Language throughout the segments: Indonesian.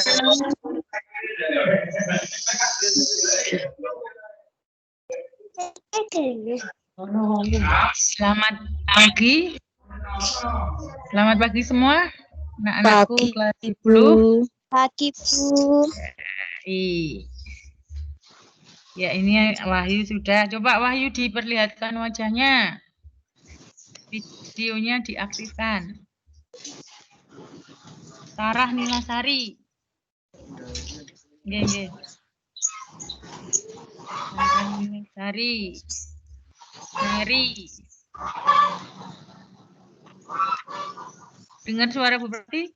Selamat pagi. Selamat pagi semua. Anak-anakku kelas 10. Pagi, Bu. Ya, ini Wahyu sudah. Coba Wahyu diperlihatkan wajahnya. Videonya diaktifkan. Sarah Nilasari. Nggih. Sarah Nilasari. Mary. Dengar suara Bu Berti?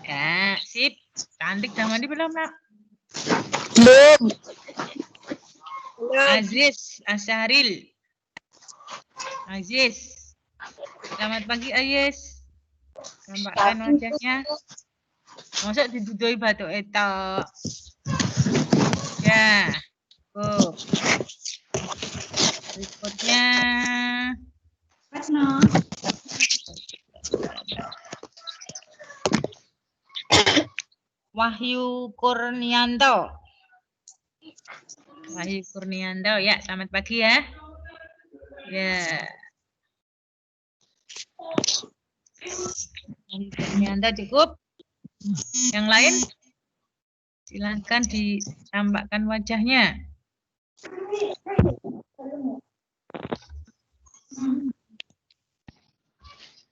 Ya, sip. Cantik dan mandi belum, Nak? Belum. Aziz Asharil. Aziz. Selamat pagi, Aziz. Tampakkan wajahnya. Masuk didudui batu etok. Ya. Oh. Berikutnya. Wahyu Kurnianto. Wahyu Kurnianto, ya, selamat pagi ya. Ya. Wahyu Kurnianto cukup. Yang lain? Silakan ditampakkan wajahnya.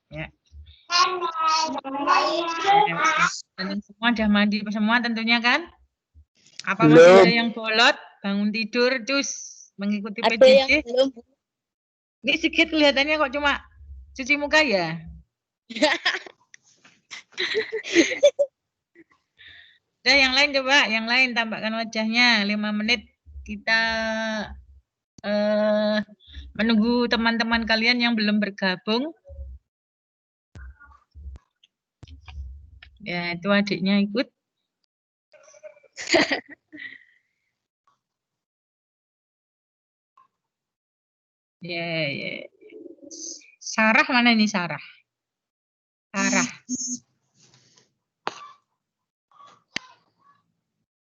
Ya. Semua sudah mandi semua tentunya kan? Apa masih ada yang bolot, bangun tidur, terus mengikuti Ada PJJ? yang belum. Ini sedikit kelihatannya kok cuma cuci muka ya? Udah yang lain coba, yang lain tampakkan wajahnya. 5 menit kita menunggu teman-teman kalian yang belum bergabung. Ya, itu adiknya ikut. Ya. Sarah mana ini Sarah?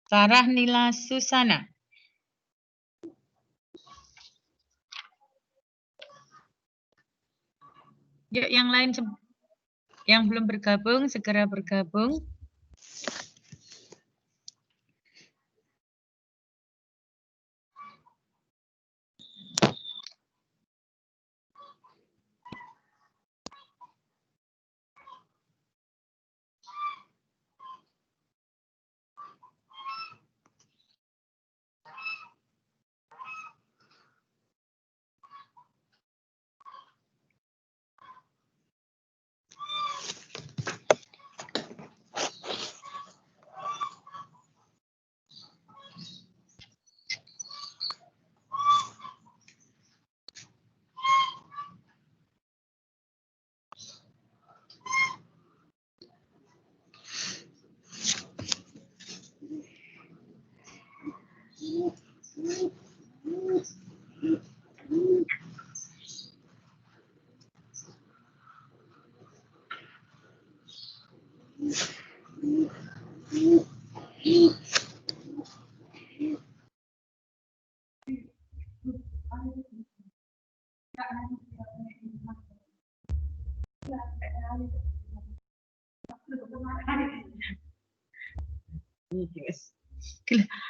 Sarah Nila Susana. Yuk yang lain yang belum bergabung segera bergabung.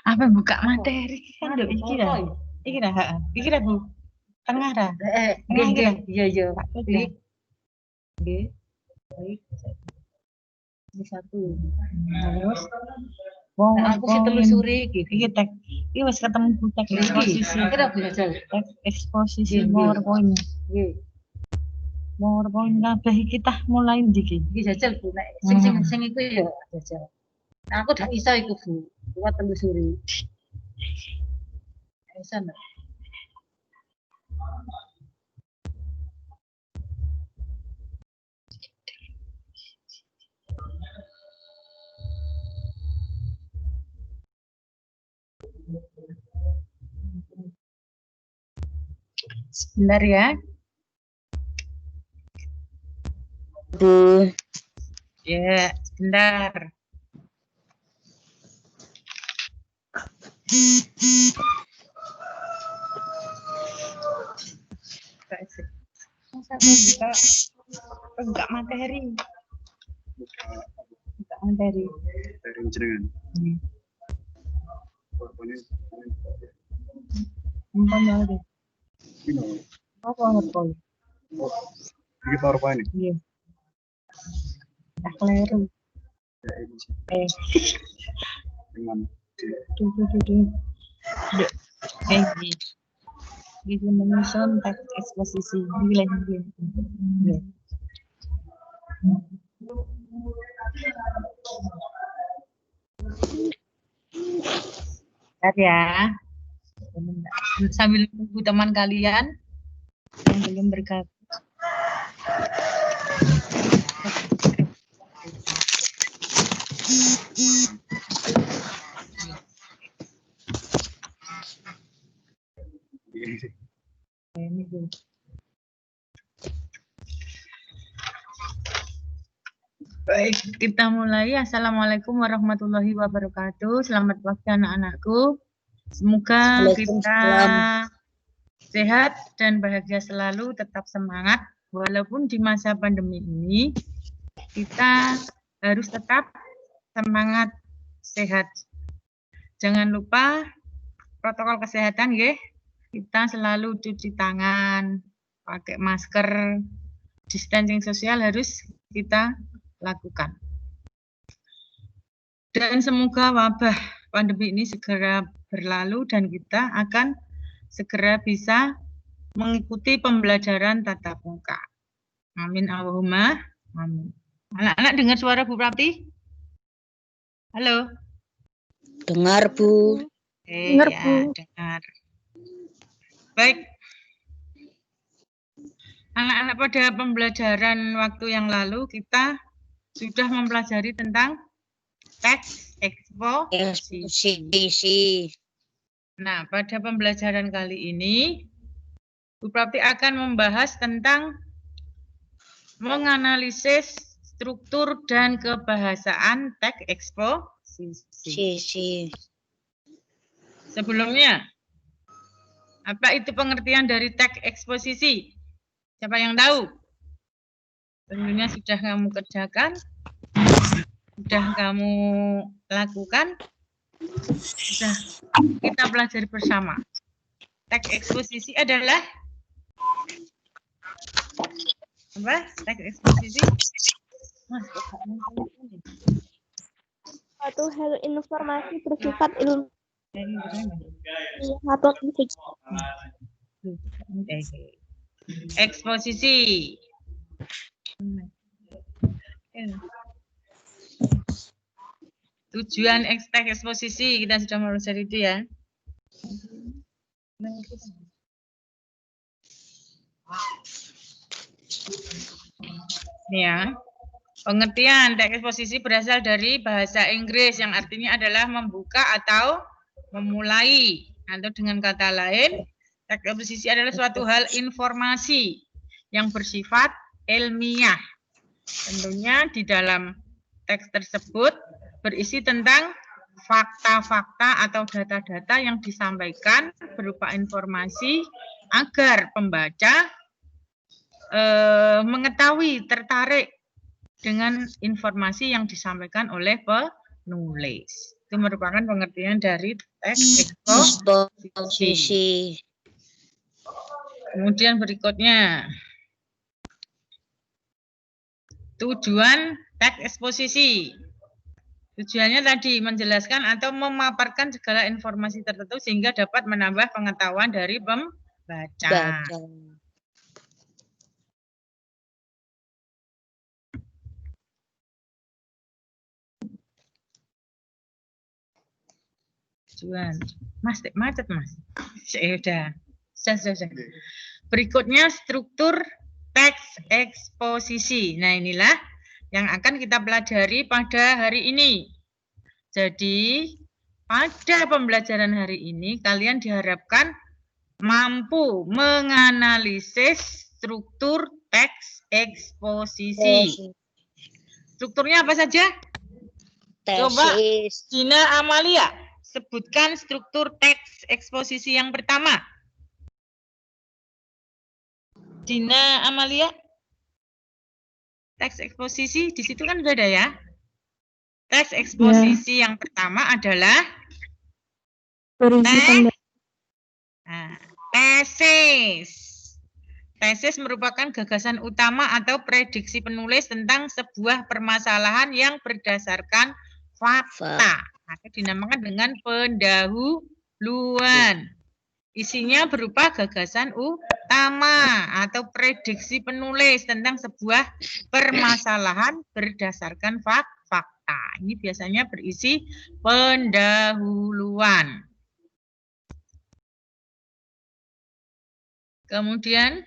Apa buka materi kan lho iki lah. Iki lah Bu. Tengah dah. Iya. Klik. Nggih. Baik. Ini satu. Terus aku telusuri iki tek. Iki wis ketemu tek eksposisi. Tek eksposisi PowerPoint. Nggih. PowerPoint kabeh iki tah mulai ndi iki? Iki jajal Bu nek sing iku ya jajal. Aku udah iso iku Bu. Buat telusuri. Iso ndak? Sebentar ya. Bu. Ya, Bentar. Masa buka enggak materi. Enggak materi. Dari jenengan. Mumpun ya deh. Ini Oh, PowerPoint. ini PowerPoint. Iya. Tak keliru. Ya ini sih. Dengan Duduk. Gitu menyusun teks eksposisi. Nilai. Iya. Bentar ya. Sambil menunggu teman kalian yang belum bergabung. ini sih. Ini dulu. Baik, kita mulai. Assalamualaikum warahmatullahi wabarakatuh. Selamat pagi anak-anakku. Semoga kita sehat dan bahagia selalu, tetap semangat. Walaupun di masa pandemi ini, kita harus tetap semangat sehat. Jangan lupa protokol kesehatan, ya. Kita selalu cuci tangan, pakai masker, distancing sosial harus kita lakukan. Dan semoga wabah pandemi ini segera berlalu dan kita akan segera bisa mengikuti pembelajaran tatap muka. Amin Allahumma amin. Anak-anak dengar suara Bu Prapti? Halo? Dengar, Bu. Dengar, ya, Bu. Dengar. Baik. Anak-anak, pada pembelajaran waktu yang lalu kita sudah mempelajari tentang teks eksposisi. Nah, pada pembelajaran kali ini Bu Prapti akan membahas tentang menganalisis struktur dan kebahasaan teks eksposisi. Sebelumnya, apa itu pengertian dari teks eksposisi? Siapa yang tahu? Tentunya sudah kamu kerjakan, sudah kamu lakukan, sudah kita pelajari bersama. Teks eksposisi adalah apa? Teks eksposisi Suatu hal informasi bersifat ilmu atau fisik. Eksposisi. Tujuan teks eksposisi kita sudah mempelajari itu ya. Ya. Pengertian teks eksposisi berasal dari bahasa Inggris yang artinya adalah membuka atau memulai. Atau dengan kata lain, teks eksposisi adalah suatu hal informasi yang bersifat ilmiah. Tentunya di dalam teks tersebut berisi tentang fakta-fakta atau data-data yang disampaikan berupa informasi agar pembaca mengetahui, tertarik dengan informasi yang disampaikan oleh penulis. Itu merupakan pengertian dari teks eksposisi. Kemudian berikutnya, tujuan teks eksposisi. Tujuannya tadi menjelaskan atau memaparkan segala informasi tertentu sehingga dapat menambah pengetahuan dari pembaca. Tujuan. Mas, macet Mas. Sudah. Berikutnya struktur teks eksposisi. Nah, inilah yang akan kita pelajari pada hari ini. Jadi, pada pembelajaran hari ini, kalian diharapkan mampu menganalisis struktur teks eksposisi. Strukturnya apa saja? Coba tesis. Gina Amalia, sebutkan struktur teks eksposisi yang pertama. Gina Amalia, teks eksposisi di situ kan udah ada ya. Teks eksposisi yang pertama adalah tesis. Tesis merupakan gagasan utama atau prediksi penulis tentang sebuah permasalahan yang berdasarkan fakta. Atau dinamakan dengan pendahuluan. Isinya berupa gagasan utama atau prediksi penulis tentang sebuah permasalahan berdasarkan fakta. Ini biasanya berisi pendahuluan. Kemudian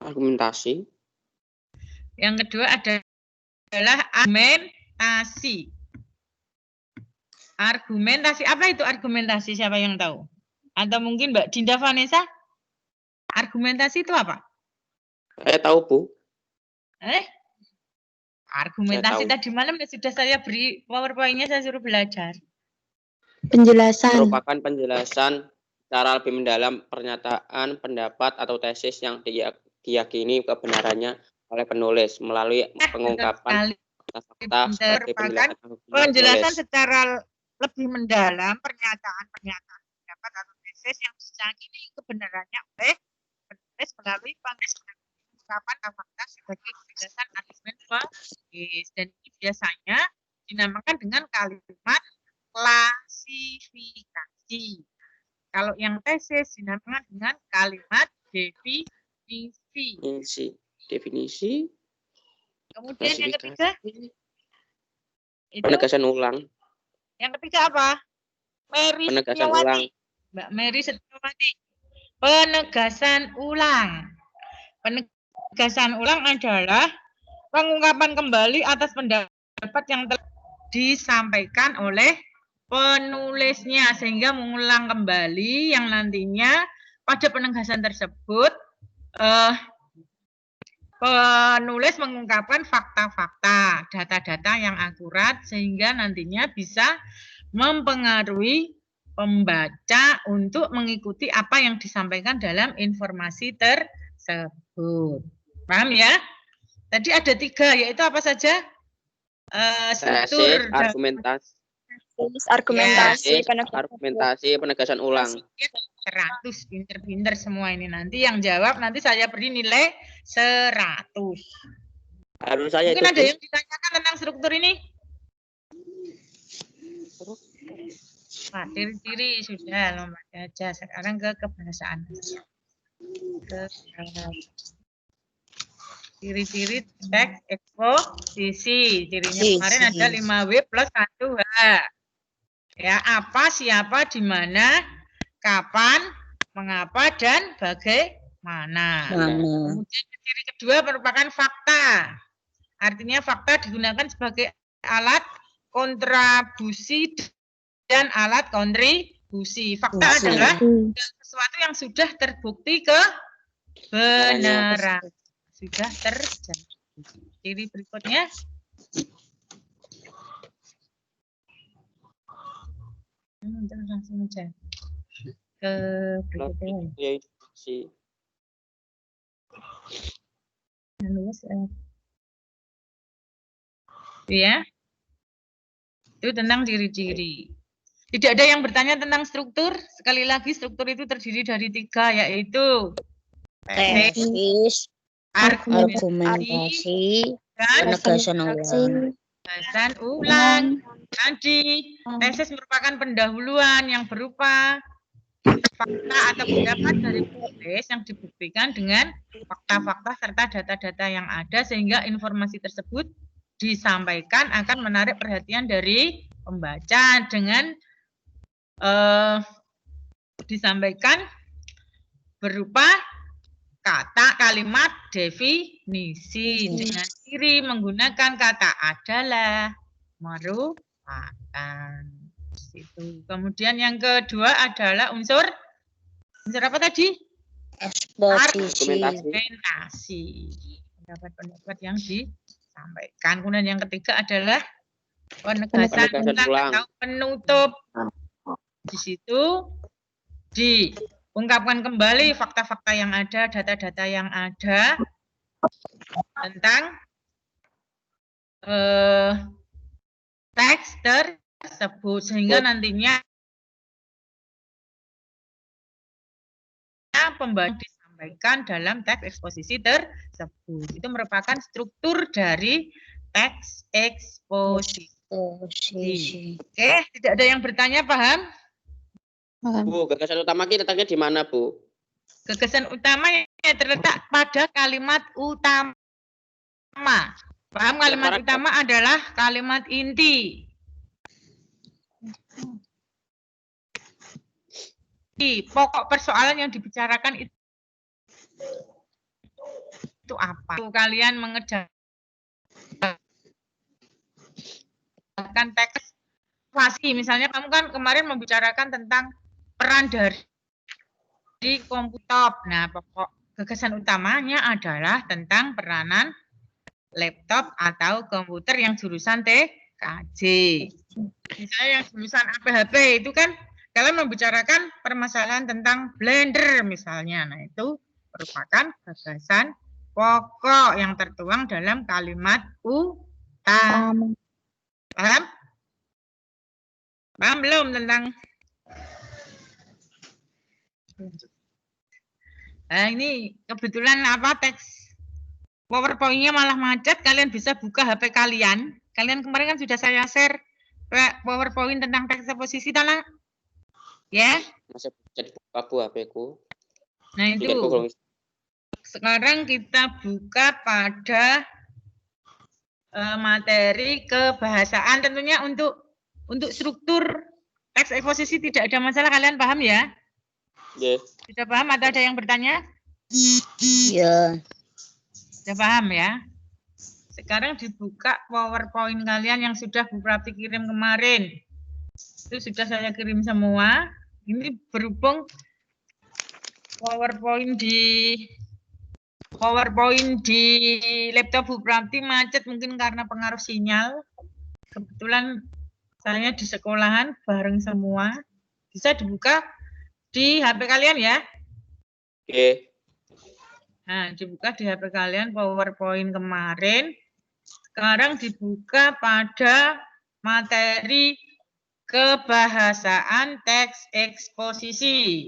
argumentasi. Yang kedua adalah argumentasi. Argumentasi, apa itu argumentasi? Siapa yang tahu? Atau mungkin Mbak Dinda Vanessa? Argumentasi itu apa? Saya tahu, Bu. Argumentasi tadi malam sudah saya beri PowerPoint-nya, saya suruh belajar. Penjelasan. Merupakan penjelasan secara lebih mendalam pernyataan, pendapat, atau tesis yang diyakini kebenarannya oleh penulis melalui pengungkapan fakta sebagai penjelasan secara lebih mendalam pernyataan-pernyataan pendapat atau tesis yang diyakini kebenarannya oleh penulis melalui pengungkapan fakta sebagai penjelasan argumen penulis. Dan ini biasanya dinamakan dengan kalimat klasifikasi. Kalau yang tesis dinamakan dengan kalimat definisi. Definisi. Kemudian yang ketiga itu penegasan ulang. Yang ketiga apa? Mary Penegasan Setiawati. ulang. Mbak Mary Setiawati. Penegasan ulang. Penegasan ulang adalah pengungkapan kembali atas pendapat yang telah disampaikan oleh penulisnya sehingga mengulang kembali yang nantinya pada penegasan tersebut penulis mengungkapkan fakta-fakta, data-data yang akurat sehingga nantinya bisa mempengaruhi pembaca untuk mengikuti apa yang disampaikan dalam informasi tersebut. Paham ya? Tadi ada 3, yaitu apa saja? Struktur, argumentasi, penegasan ulang. 100, pinter-pinter semua ini. Nanti yang jawab nanti saya beri nilai 100. Harus saya mungkin itu, ada yang ditanyakan tentang struktur ini? Ciri-ciri sudah lompat aja. Sekarang ke kebahasaan. Ciri-ciri teks eksposisi. Cirinya kemarin ada 5W plus 1H. Ya, apa, siapa, di mana, kapan, mengapa, dan bagaimana. Kemudian ciri kedua merupakan fakta. Artinya fakta digunakan sebagai alat kontribusi dan alat kontribusi. Fakta adalah sesuatu yang sudah terbukti kebenaran. Sudah terjadi. Ciri berikutnya. Langsung aja ke berikutnya. Ya, itu tentang ciri-ciri. Tidak ada yang bertanya tentang struktur. Sekali lagi struktur itu terdiri dari 3, yaitu tesis, argumentasi, penegasan ulang. Tadi tesis merupakan pendahuluan yang berupa fakta atau pendapat dari penulis yang dibuktikan dengan fakta-fakta serta data-data yang ada sehingga informasi tersebut disampaikan akan menarik perhatian dari pembaca dengan disampaikan berupa kata kalimat definisi dengan ciri menggunakan kata adalah, merupakan. Itu. Kemudian yang kedua adalah unsur apa tadi? Eksposisi. Argumentasi. Pendapat-pendapat yang disampaikan. Kemudian yang ketiga adalah Penegasan penegasan ulang ulang. atau penutup. Di situ diungkapkan kembali fakta-fakta yang ada, data-data yang ada tentang teks tersebut, sehingga nantinya pembahasan disampaikan dalam teks eksposisi tersebut. Itu merupakan struktur dari teks eksposisi. Oke, tidak ada yang bertanya, paham? Bu, gagasan utama kita letaknya di mana, Bu? Gagasan utamanya terletak pada kalimat utama. Paham, kalimat utama adalah kalimat inti. Pokok persoalan yang dibicarakan itu apa? Kalian mengerjakan teks pasti, misalnya kamu kan kemarin membicarakan tentang peran dari komputer. Nah, pokok gagasan utamanya adalah tentang peranan laptop atau komputer yang jurusan TKJ. Misalnya yang jurusan APHP itu kan kalian membicarakan permasalahan tentang Blender misalnya. Nah, itu merupakan gagasan pokok yang tertuang dalam kalimat utama. Paham? Paham belum tentang? Nah, ini kebetulan teks PowerPoint-nya malah macet. Kalian bisa buka HP kalian. Kalian kemarin kan sudah saya share PowerPoint tentang teks eksposisi tanah. Ya? Masih bisa dibuka, Bu, HP-ku. Nah, itu. Sekarang kita buka pada materi kebahasaan. Tentunya untuk struktur teks eksposisi tidak ada masalah, kalian paham ya? Yes. Sudah paham atau ada yang bertanya? Iya. Sudah paham ya? Sekarang dibuka PowerPoint kalian yang sudah Bu Prapti kirim kemarin. Itu sudah saya kirim semua. Ini berhubung PowerPoint di laptop Bu Prapti macet mungkin karena pengaruh sinyal. Kebetulan saya di sekolahan bareng semua. Bisa dibuka di HP kalian ya. Oke. Nah, dibuka di HP kalian PowerPoint kemarin. Sekarang dibuka pada materi kebahasaan teks eksposisi.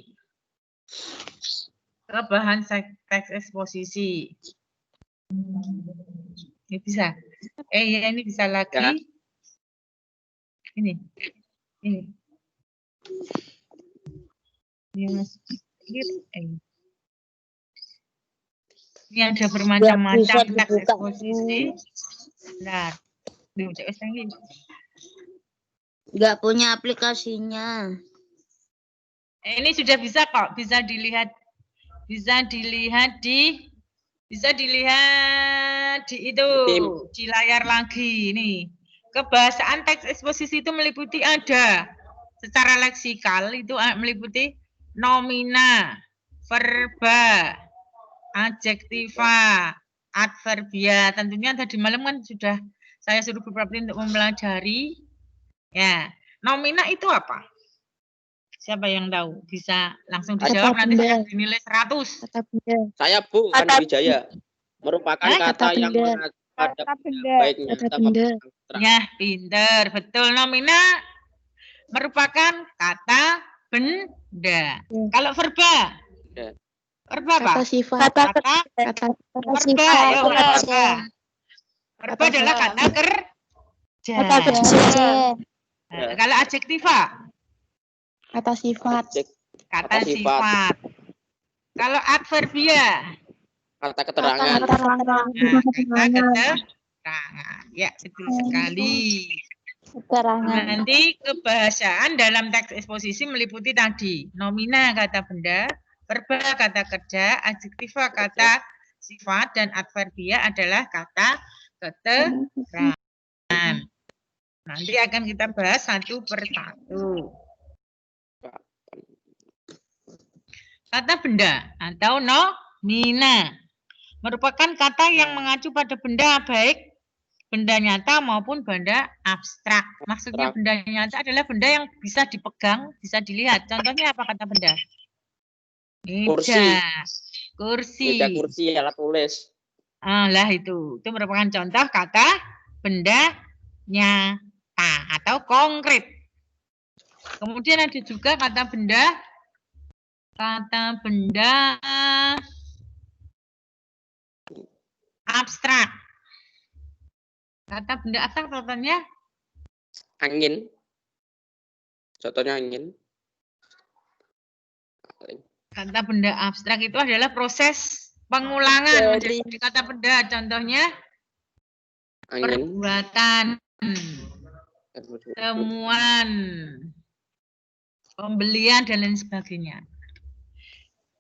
Teks eksposisi. Ini bisa. Ya, ini bisa lagi. Ya. Ini. Ini Mas. Ini ada bermacam-macam teks eksposisi. Nah, nggak punya aplikasinya. Ini sudah bisa kok, bisa dilihat di itu di layar lagi ini. Kebahasaan teks eksposisi itu meliputi ada secara leksikal itu meliputi nomina, verba, adjektiva, adverbia. Tentunya tadi malam kan sudah saya suruh Bu Prapti untuk mempelajari. Ya, nomina itu apa? Siapa yang tahu? Bisa langsung dijawab, nanti saya dinilai 100. Saya, Bu, Andi Wijaya. Merupakan kata yang mengacu pada baiknya. Ya, pinter. Betul. Nomina merupakan kata benda. Kalau verba? Verba apa? Kata sifat. Kata verba. Verba adalah kata kerja. Kalau adjektiva? Kata sifat. Kata sifat. Kalau adverbia? Kata keterangan. Kata keterangan. Ya, betul sekali. Keterangan. Nanti kebahasaan dalam teks eksposisi meliputi tadi nomina kata benda, verba kata kerja, adjektiva kata sifat, dan adverbia adalah kata keterangan. Nanti akan kita bahas satu per satu. kata benda atau nomina. Merupakan kata yang mengacu pada benda baik benda nyata maupun benda abstrak. Maksudnya benda nyata adalah benda yang bisa dipegang, bisa dilihat. Contohnya apa kata benda? Meja, kursi. Meja, kursi, alat tulis. Lah itu merupakan contoh kata benda nyata atau konkret. Kemudian ada juga kata benda abstrak. Kata benda abstrak contohnya Angin. Contohnya angin. Kata benda abstrak itu adalah proses pengulangan menjadi kata benda. Contohnya angin. Perbuatan, temuan, pembelian, dan lain sebagainya.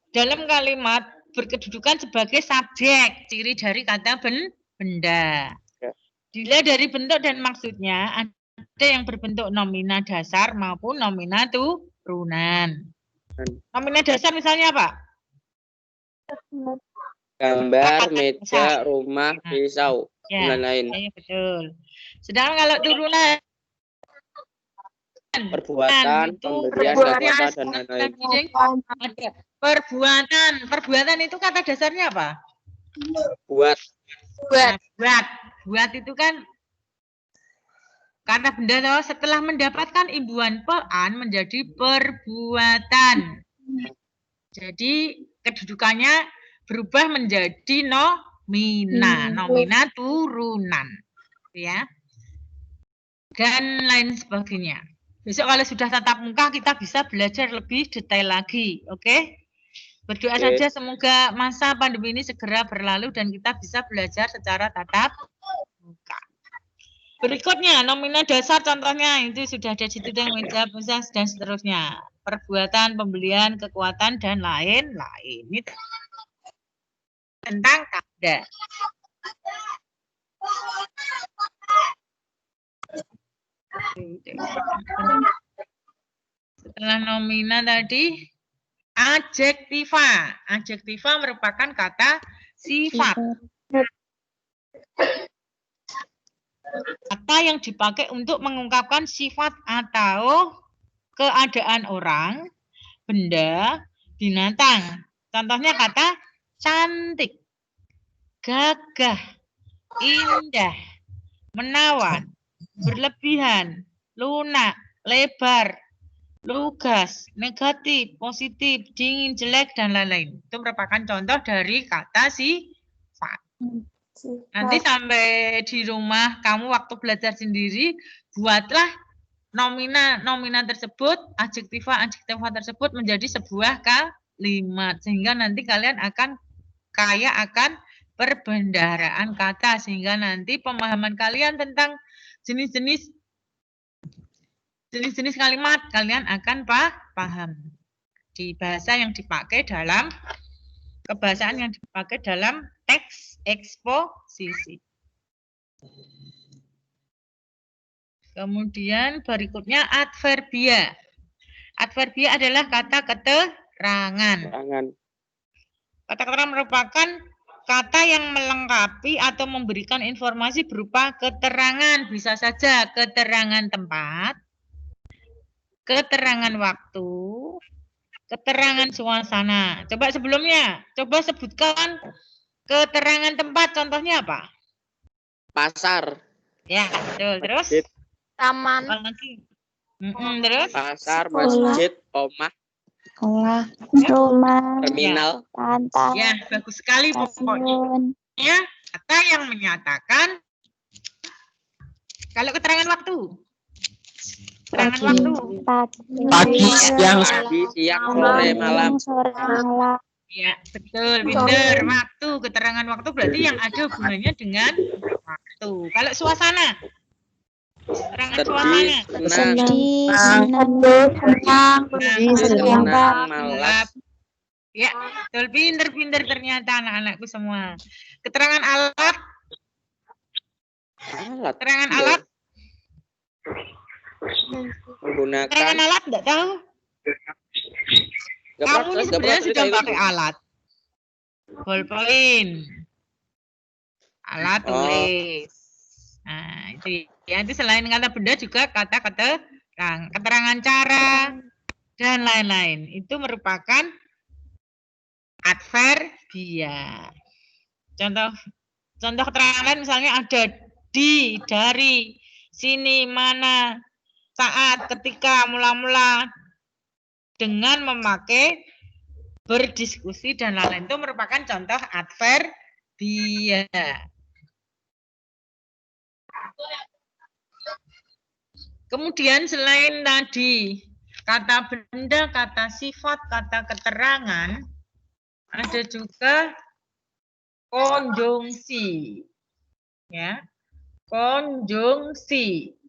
Dalam kalimat berkedudukan sebagai subjek, ciri dari kata benda. Dilihat dari bentuk dan maksudnya, ada yang berbentuk nomina dasar maupun nomina turunan. Nomina dasar misalnya apa? Gambar, meja, rumah, pisau, dan lain-lain. Ya, betul. Sedangkan kalau turunan perbuatan, pemberian, kata, dan lain-lain. Perbuatan itu kata dasarnya apa? Buat. Buat itu kan kata benda toh, setelah mendapatkan imbuhan pean menjadi perbuatan. Jadi kedudukannya berubah menjadi nomina turunan, ya, dan lain sebagainya. Besok kalau sudah tatap muka kita bisa belajar lebih detail lagi, oke? Berdoa saja semoga masa pandemi ini segera berlalu dan kita bisa belajar secara tatap muka. Berikutnya, nomina dasar contohnya itu sudah ada di tudang, meja, pusat, dan seterusnya. Perbuatan, pembelian, kekuatan, dan lain-lain. Ini tentang kata. Setelah nomina tadi, adjektiva. Adjektiva merupakan kata sifat. Kata yang dipakai untuk mengungkapkan sifat atau keadaan orang, benda, binatang. Contohnya kata cantik, gagah, indah, menawan, berlebihan, lunak, lebar, lugas, negatif, positif, dingin, jelek, dan lain-lain. Itu merupakan contoh dari kata sifat. Nanti sampai di rumah kamu waktu belajar sendiri, buatlah nomina tersebut, adjektiva tersebut menjadi sebuah kalimat. Sehingga nanti kalian akan kaya akan perbendaharaan kata. Sehingga nanti pemahaman kalian tentang jenis-jenis kalimat kalian akan paham di bahasa yang dipakai dalam kebahasaan yang dipakai dalam teks eksposisi. Kemudian berikutnya adverbia. Adverbia adalah kata keterangan. Kata keterangan merupakan kata yang melengkapi atau memberikan informasi berupa keterangan. Bisa saja keterangan tempat, keterangan waktu, keterangan suasana. Coba sebelumnya, coba sebutkan keterangan tempat. Contohnya apa? Pasar. Ya, betul. Terus? Taman. Terus? Pasar, masjid, rumah, terminal. Pantai. Ya, bagus sekali pokoknya. Kata yang menyatakan. Kalau keterangan waktu? Keterangan waktu. Pagi, siang, sore, malam. Ya, betul. Benar. Waktu. Keterangan waktu berarti yang ada hubungannya dengan waktu. Kalau suasana? Keterangan suasana. Senang, malas. Ya, betul. Pinter-pinter ternyata anak-anakku semua. Keterangan alat? Keterangan alat? Menggunakan. Keterangan alat enggak tahu? Kamu ini sebenarnya sudah pakai alat. Ballpoint. Alat tulis. Nah, itu ya. Nanti selain kata benda juga kata keterangan cara dan lain-lain. Itu merupakan adverbial. Contoh keterangan lain misalnya ada di, dari, sini, mana, saat, ketika, mula-mula, dengan memakai, berdiskusi dan lain-lain. Itu merupakan contoh adverbial. Kemudian selain tadi kata benda, kata sifat, kata keterangan, ada juga konjungsi. Ya. Konjungsi.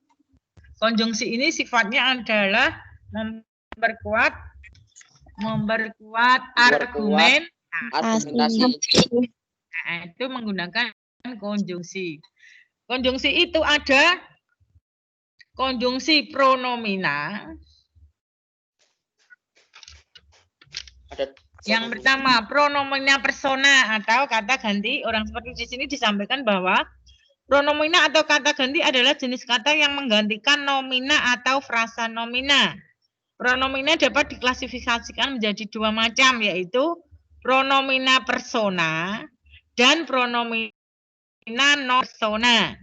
Konjungsi ini sifatnya adalah memperkuat argumen. Argumentasi. Nah, itu menggunakan konjungsi. Konjungsi itu ada konjungsi pronomina. Yang pertama, pronomina persona atau kata ganti orang. Seperti di sini disampaikan bahwa pronomina atau kata ganti adalah jenis kata yang menggantikan nomina atau frasa nomina. Pronomina dapat diklasifikasikan menjadi dua macam, yaitu pronomina persona dan pronomina non persona.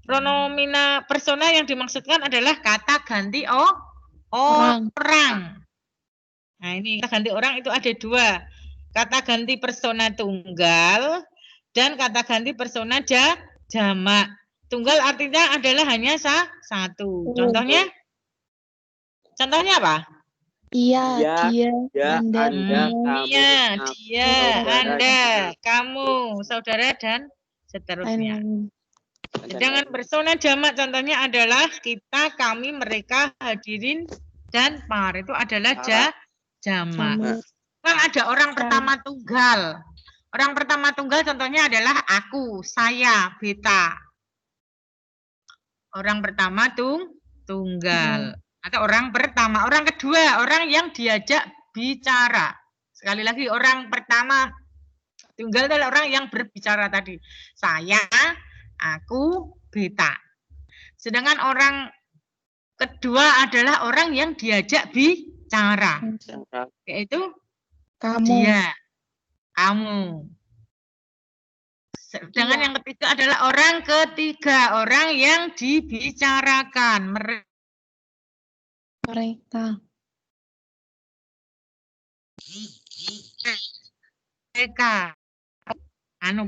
Pronomina persona yang dimaksudkan adalah kata ganti orang. Nah, ini kata ganti orang itu ada dua. Kata ganti persona tunggal dan kata ganti persona jamak. Tunggal artinya adalah hanya satu. Contohnya apa? Iya, dia, Anda, kamu, Iya, dia, saudara, Anda, kamu, saudara, dan seterusnya. Sedangkan persona jamak contohnya adalah kita, kami, mereka, hadirin, dan par. Itu adalah jamak. Kan ada orang pertama tunggal. Orang pertama tunggal contohnya adalah aku, saya, beta. Orang pertama tunggal. Atau orang pertama. Orang kedua, orang yang diajak bicara. Sekali lagi, orang pertama tunggal adalah orang yang berbicara tadi. Saya, aku, beta. Sedangkan orang kedua adalah orang yang diajak bicara. Yaitu kamu. Dia, kamu. Sedangkan yang ketiga adalah orang ketiga, orang yang dibicarakan. Mereka.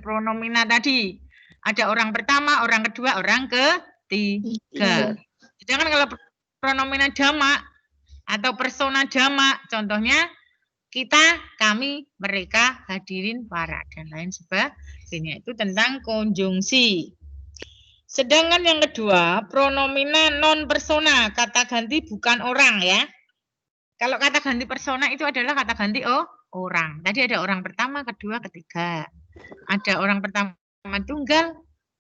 Pronomina tadi. Ada orang pertama, orang kedua, orang ketiga. Sedangkan kalau pronomina jamak atau persona jamak, contohnya kita, kami, mereka, hadirin, para, dan lain sebagainya. Itu tentang konjungsi. Sedangkan yang kedua, pronomina non persona, kata ganti bukan orang ya. Kalau kata ganti persona itu adalah kata ganti orang. Tadi ada orang pertama, kedua, ketiga. Ada orang pertama tunggal,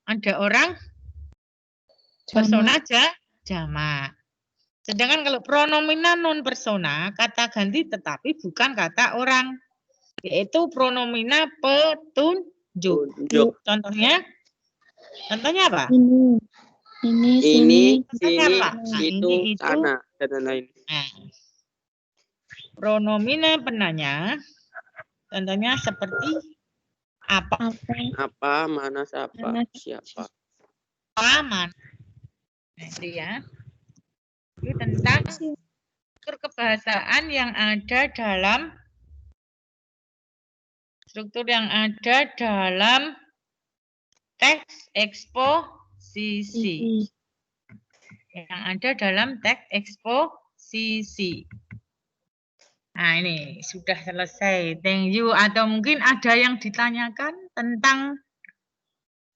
ada orang persona jamak. Sedangkan kalau pronomina non persona, kata ganti tetapi bukan kata orang. Yaitu pronomina petunjuk. Contohnya apa? Ini, sini, itu, sana, dan lain-lain. Pronomina penanya, contohnya seperti apa? Apa, mana, siapa. Mana? Itu ya. Itu tentang struktur kebahasaan yang ada dalam teks eksposisi. Yang ada dalam teks eksposisi. Nah, ini sudah selesai. Thank you. Atau mungkin ada yang ditanyakan tentang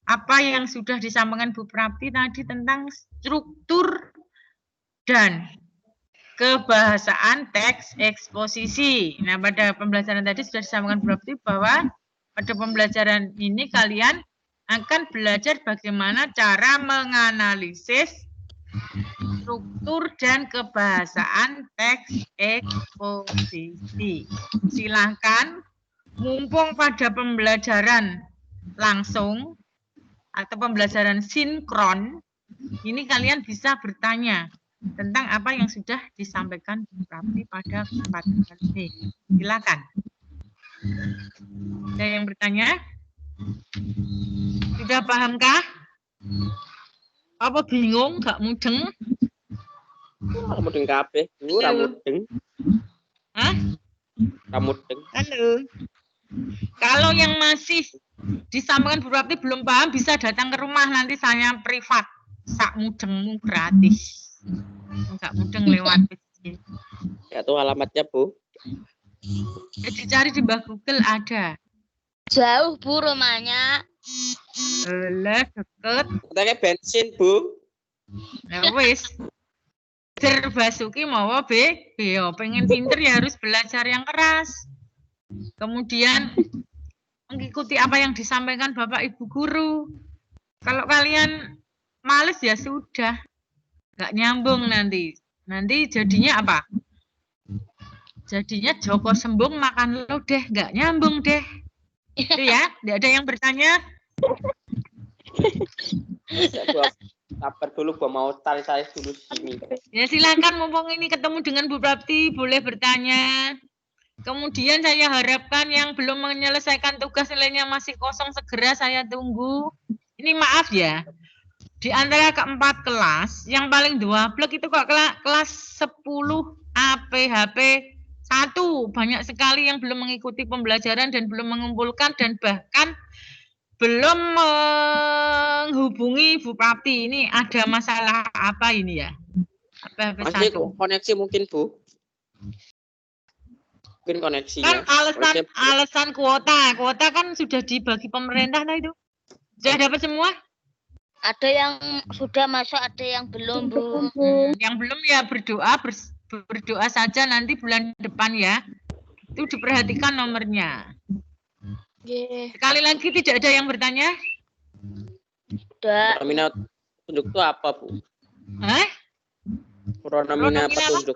apa yang sudah disampaikan Bu Prapti tadi tentang struktur dan kebahasaan teks eksposisi. Nah, pada pembelajaran tadi sudah disampaikan Bu Prapti bahwa pada pembelajaran ini kalian akan belajar bagaimana cara menganalisis struktur dan kebahasaan teks eksposisi. Silakan, mumpung pada pembelajaran langsung atau pembelajaran sinkron, ini kalian bisa bertanya tentang apa yang sudah disampaikan Bu Prapti pada kesempatan kali ini. Silakan. Ada yang bertanya? Sudah pahamkah? Apa bingung? Gak mudeng? Mudeng kabeh, Bu, ra mudeng. Hah? Ra mudeng. Halo. Kalau yang masih disampaikan Bu Prapti belum paham, bisa datang ke rumah, nanti saya privat. Sak mudengmu gratis. Enggak mudeng lewat PC. Ya tuh alamatnya, Bu. Dicari di Mbah Google ada. Jauh Bu rumahnya. Lah deket. Katanya bensin, Bu. Ya wis. Basuki mawa yo pengen pinter ya harus belajar yang keras. Kemudian mengikuti apa yang disampaikan Bapak Ibu guru. Kalau kalian males ya sudah. Nggak nyambung nanti. Nanti jadinya apa? Jadinya Joko Sembung makan lodeh, nggak nyambung deh. Itu ya, tidak ada yang bertanya. Sabar dulu, gua mau cari-cari dulu sini. Ya silakan, mumpung ini ketemu dengan Bu Prapti, boleh bertanya. Kemudian saya harapkan yang belum menyelesaikan tugas nilainya masih kosong, segera saya tunggu. Ini maaf ya, di antara keempat kelas, yang paling 2 blok itu kok kelas 10 APHP 1. Banyak sekali yang belum mengikuti pembelajaran dan belum mengumpulkan dan bahkan belum menghubungi Bu Prapti. Ini ada masalah apa ini ya? APHP 1. Masih koneksi mungkin, Bu. Mungkin koneksinya. Kan alasan kuota kan sudah dibagi pemerintah nah itu. Sudah dapat semua? Ada yang sudah masuk, ada yang belum Bu. Yang belum ya berdoa saja nanti bulan depan ya. Itu diperhatikan nomornya. Sekali lagi tidak ada yang bertanya? Udah. Pronomina petunjuk itu apa, Bu? Hah? Pronomina petunjuk.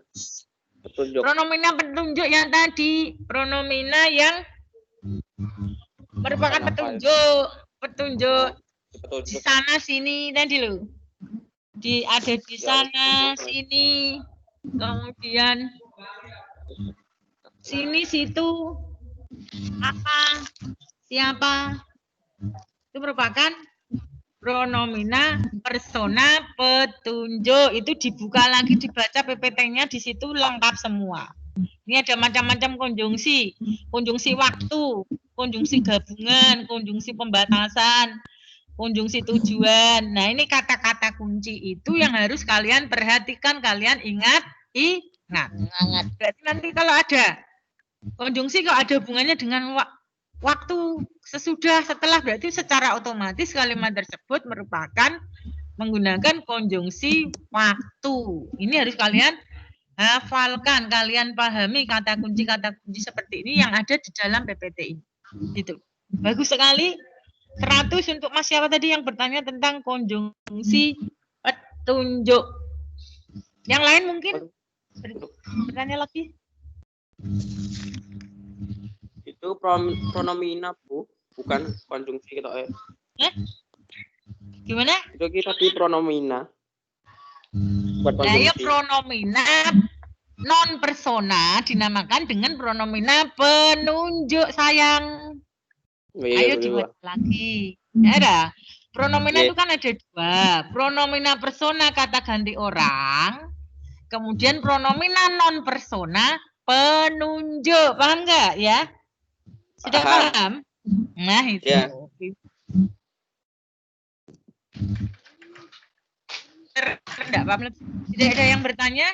Pronomina petunjuk yang tadi. Pronomina yang merupakan petunjuk di sana sini tadi loh. Ada di sana sini, kemudian sini situ, apa, siapa, itu merupakan pronomina persona petunjuk. Itu dibuka lagi, dibaca PPT-nya, di situ lengkap semua. Ini ada macam-macam konjungsi waktu, konjungsi gabungan, konjungsi pembatasan, konjungsi tujuan. Nah, ini kata-kata kunci itu yang harus kalian perhatikan, kalian ingat. Berarti nanti kalau ada konjungsi, kalau ada hubungannya dengan waktu, sesudah, setelah, berarti secara otomatis kalimat tersebut merupakan menggunakan konjungsi waktu. Ini harus kalian hafalkan, kalian pahami kata kunci seperti ini yang ada di dalam PPT ini. Gitu. Bagus sekali. 100 untuk Mas siapa tadi yang bertanya tentang konjungsi petunjuk. Yang lain mungkin bertanya lagi. Itu pronomina, Bu, bukan konjungsi kita. Gimana? Itu kita di pronomina. Nah, ya pronomina non persona dinamakan dengan pronomina penunjuk sayang. Ayo dibuat lagi. Ada. Pronomina itu kan ada 2. Pronomina persona kata ganti orang. Kemudian pronomina non persona penunjuk. Paham nggak ya? Sudah paham? Nah itu. Ya. Tidak paham. Tidak ada yang bertanya?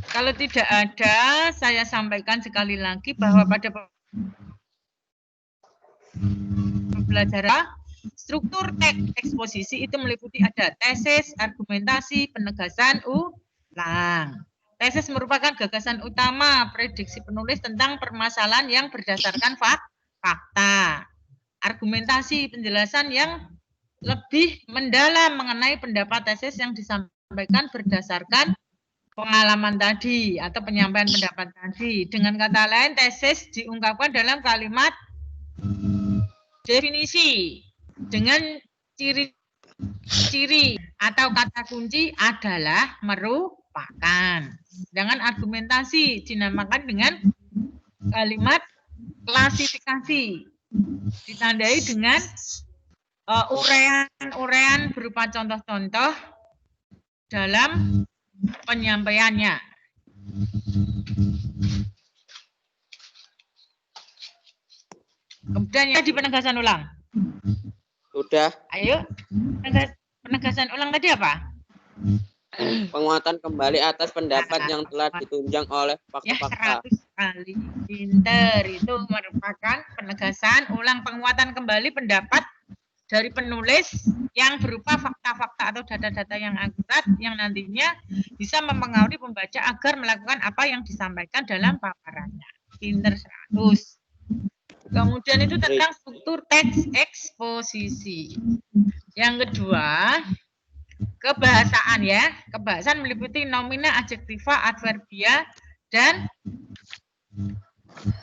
Kalau tidak ada, saya sampaikan sekali lagi bahwa pada pembelajaran struktur teks eksposisi itu meliputi ada tesis, argumentasi, penegasan ulang. Tesis merupakan gagasan utama prediksi penulis tentang permasalahan yang berdasarkan fakta. Argumentasi, penjelasan yang lebih mendalam mengenai pendapat tesis yang disampaikan disampaikan berdasarkan pengalaman tadi atau penyampaian pendapat tadi. Dengan kata lain, tesis diungkapkan dalam kalimat definisi dengan ciri-ciri atau kata kunci adalah merupakan. Sedangkan argumentasi dinamakan dengan kalimat klasifikasi, ditandai dengan urean berupa contoh-contoh dalam penyampaiannya. Kemudian ya di penegasan ulang. Sudah. Ayo, penegasan ulang tadi apa? Penguatan kembali atas pendapat yang telah ditunjang oleh Ya, fakta-fakta. 100 kali. Pinter, itu merupakan penegasan ulang penguatan kembali pendapat dari penulis yang berupa fakta-fakta atau data-data yang akurat yang nantinya bisa mempengaruhi pembaca agar melakukan apa yang disampaikan dalam paparannya. Pinter 100. Kemudian itu tentang struktur teks eksposisi. Yang kedua, kebahasaan ya. Kebahasaan meliputi nomina, adjektiva, adverbia, dan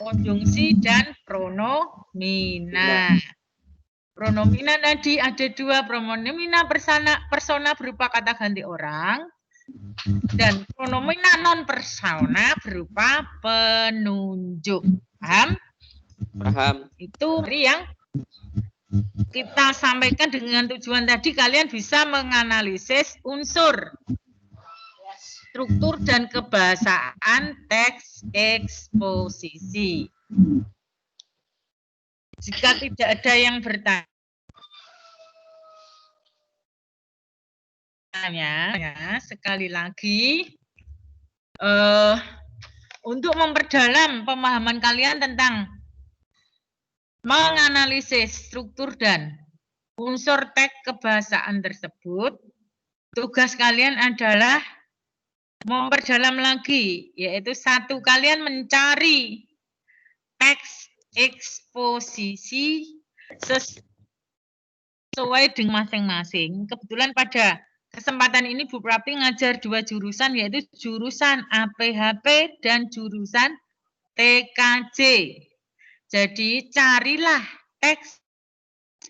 konjungsi dan pronomina. Pronomina tadi ada dua, pronomina persona berupa kata ganti orang dan pronomina non persona berupa penunjuk. Paham? Paham. Itu yang kita sampaikan dengan tujuan tadi kalian bisa menganalisis unsur struktur dan kebahasaan teks eksposisi. Jika tidak ada yang bertanya, ya, sekali lagi untuk memperdalam pemahaman kalian tentang menganalisis struktur dan unsur teks kebahasaan tersebut, tugas kalian adalah memperdalam lagi, yaitu satu, kalian mencari teks eksposisi sesuai dengan masing-masing. Kebetulan pada kesempatan ini Bu Prapti ngajar dua jurusan, yaitu jurusan APHP dan jurusan TKJ. Jadi carilah teks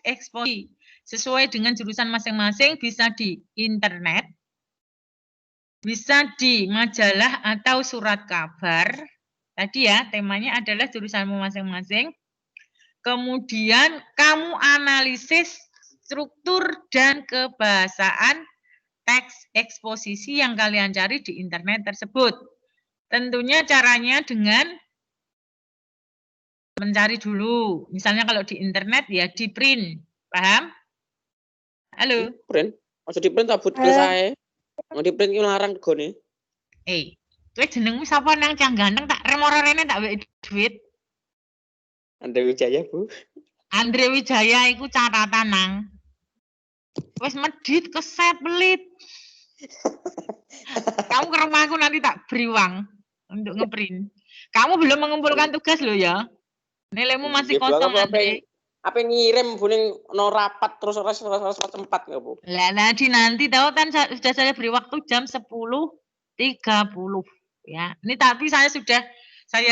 eksposisi sesuai dengan jurusan masing-masing, bisa di internet, bisa di majalah atau surat kabar. Tadi ya, temanya adalah jurusanmu masing-masing. Kemudian kamu analisis struktur dan kebahasaan teks eksposisi yang kalian cari di internet tersebut. Tentunya caranya dengan mencari dulu. Misalnya kalau di internet ya di print. Paham? Halo? Print? Maksud di print tak butuh saya. Mau di print larang gone. Kowe jenengmu sapa nang cang ganteng tak remora rene tak wek duit. Andre Wijaya, Bu. Andre Wijaya iku catatan nang. Wis medit keset belit. Kamu ke rumahku nanti tak beri uang untuk ngeprint. Kamu belum mengumpulkan tugas loh ya. Nilaimu masih kosong, Andre. Apa ngirim buling no rapat terus tempat nggak Bu? Lah nanti tahu kan sudah saya beri waktu jam 10.30 ya. Ini tapi saya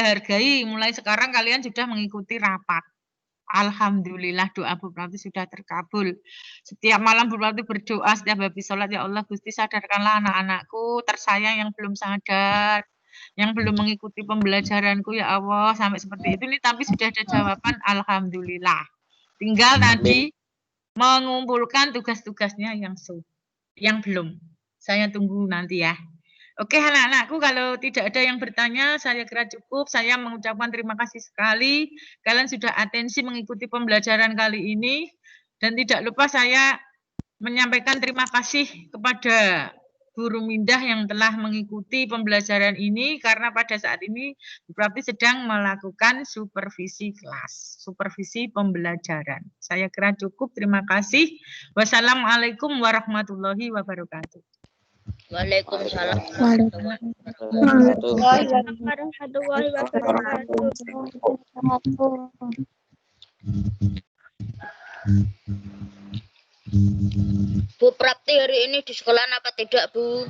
hargai mulai sekarang kalian sudah mengikuti rapat. Alhamdulillah doa Bu Prapti sudah terkabul. Setiap malam Bu Prapti berdoa setiap habis sholat, ya Allah Gusti sadarkanlah anak-anakku tersayang yang belum sadar, yang belum mengikuti pembelajaranku ya Allah sampai seperti itu nih, tapi sudah ada jawaban alhamdulillah. Tinggal tadi mengumpulkan tugas-tugasnya yang belum. Saya tunggu nanti ya. Oke anak-anakku, kalau tidak ada yang bertanya saya kira cukup. Saya mengucapkan terima kasih sekali kalian sudah atensi mengikuti pembelajaran kali ini, dan tidak lupa saya menyampaikan terima kasih kepada Guru Mindah yang telah mengikuti pembelajaran ini, karena pada saat ini Bu Prapti sedang melakukan supervisi kelas, supervisi pembelajaran. Saya kira cukup, terima kasih. Wassalamualaikum warahmatullahi wabarakatuh. Waalaikumsalam warahmatullahi wabarakatuh. Bu Prapti hari ini di sekolahan apa tidak, Bu?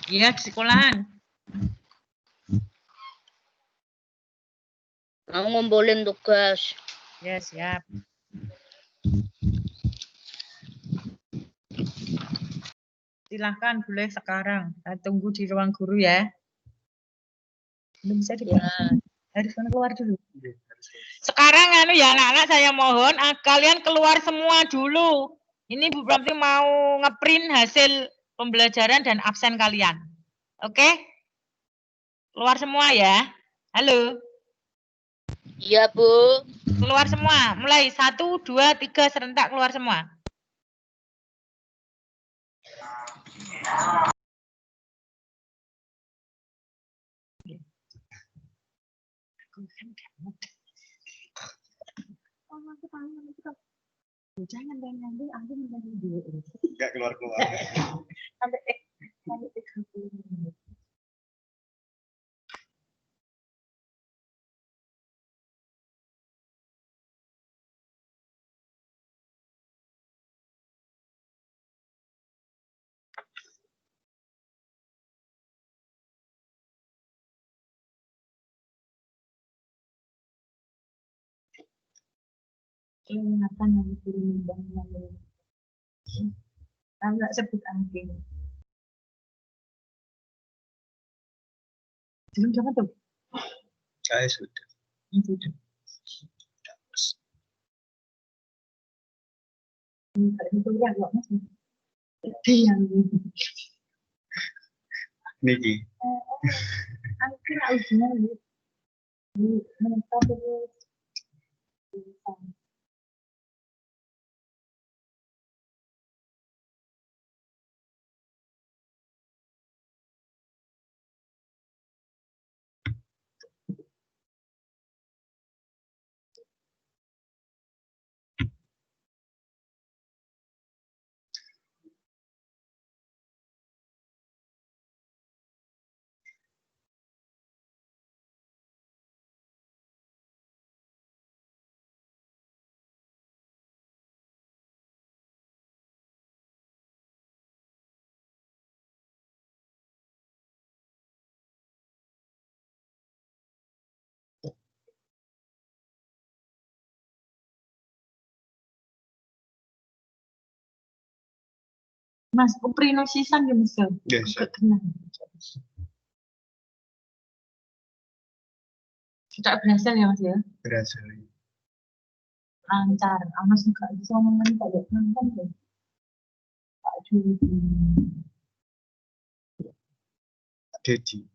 Iya, di sekolahan. Mau ngumpulin tugas. Ya, siap. Silahkan boleh sekarang. Saya tunggu di ruang guru ya. Belum bisa Ya. Harus keluar dulu. Sekarang ya anak-anak, saya mohon kalian keluar semua dulu. Ini Bu Prapti mau ngeprint hasil pembelajaran dan absen kalian. Oke? Keluar semua ya. Halo. Iya, Bu. Keluar semua. Mulai 1, 2, 3 serentak keluar semua. Jangan nanti aku menjadi dulu. Enggak keluar-keluar. Sampai 30 menit. Ingatan yang turun bangun. Enggak sebut anjing. Jangan tuh. Saya sudah. Sudah. Itu ya enggak masih. Yang Niki. aku kira ujian di menetap itu. Mas, uprino sisan ya Mas. Yes. Sudah berhasil ya Mas ya? Berhasil. Lancar. Mas enggak bisa ngomongin Pak nonton ya. Pak Juli. Dedi.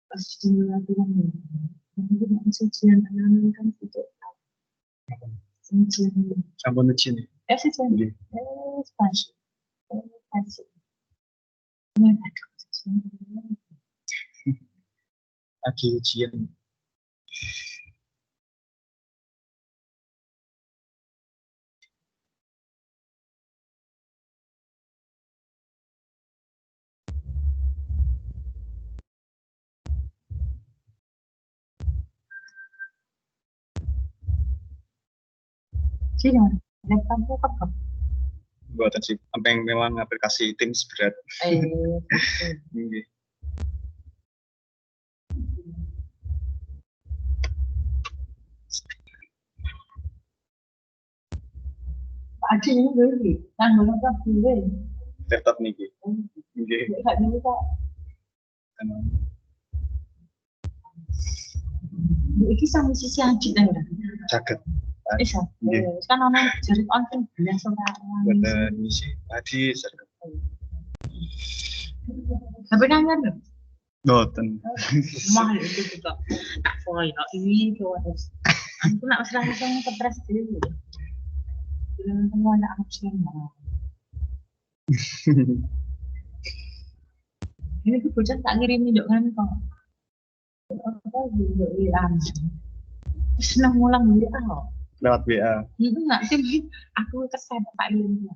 Pas latihan ya. Mungkin ujian anak kan itu. Ujian. Sampun ujian. Ujian. Nggih. Spasi. Lagi ujian. Sih, laptopmu apa? Buatan sih, apa yang memang aplikasi Teams berat. Nggih. Pak Adi ini beli, tanggal apa beli? Laptop niki. Nggih. Enggak bisa. Iki sama sisi anjing ya. Caket. Bisa. Nggih. Kan ono jaring online biasa ora. Buatan misi tadi caket. Tapi nanggar. Boten. Mahal itu juga. Tak poin ini harus. Aku nak serang sama stres dulu. Bilang semua anak absen. Ini tuh bocah tak ngirimin dok kan kok. Apa gitu WA. Senang ngulang WA kok. Lewat WA. Enggak sih, aku kesel Pak Ilmu.